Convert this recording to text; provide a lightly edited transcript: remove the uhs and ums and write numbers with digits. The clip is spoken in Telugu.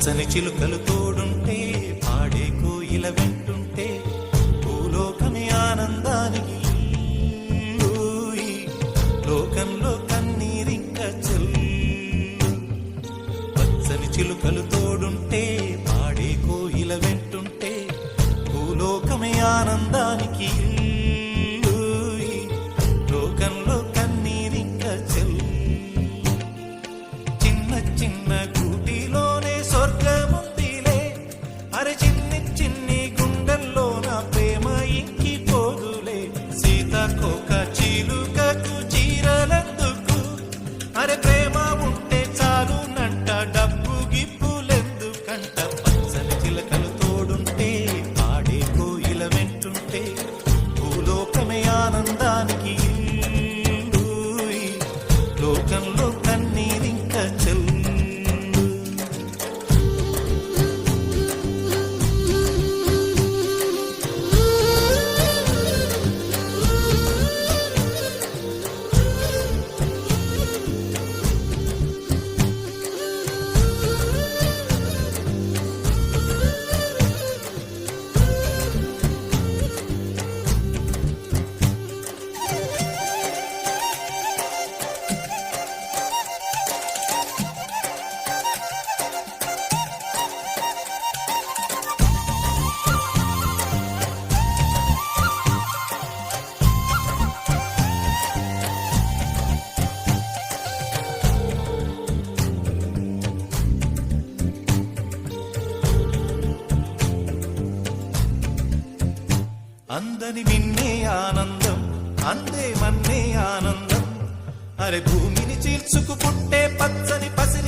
పచ్చని చిలుకలు తోడుంటే పాడే కోయిల వెంటుంటే భూలోకమే ఆనందానికి ఊయి. లోకంలో కన్నీరింక చెల్లు. పచ్చని చిలుకలు తోడుంటే పాడే కోయిల వెంటుంటే భూలోకమే ఆనందానికి ఊయి. లోకంలో కన్నీరింక చెల్లు. చిన్న చిన్న గూటిలోనే స్వర్గముందిలే. అరే చిన్ని చిన్ని గుండెల్లో నా ప్రేమ ఇంకి పోదులే. సీతాకోక చిలుకకు చీరలెందుకు? అరే ప్రేమ ఉంటే చాలు నంట, డబ్బు గిప్పులెందుకంట. పచ్చని చిలకలు తోడుంటే పాడే కోయిల వెంటుంటే భూలోకమే ఆనందానికి ఊయి. లోకంలో కన్నీరింక చెల్లు. అందని మిన్నే ఆనందం, అందే మన్నే ఆనందం. అరే భూమిని చీల్చుకు పుట్టే పచ్చని పసి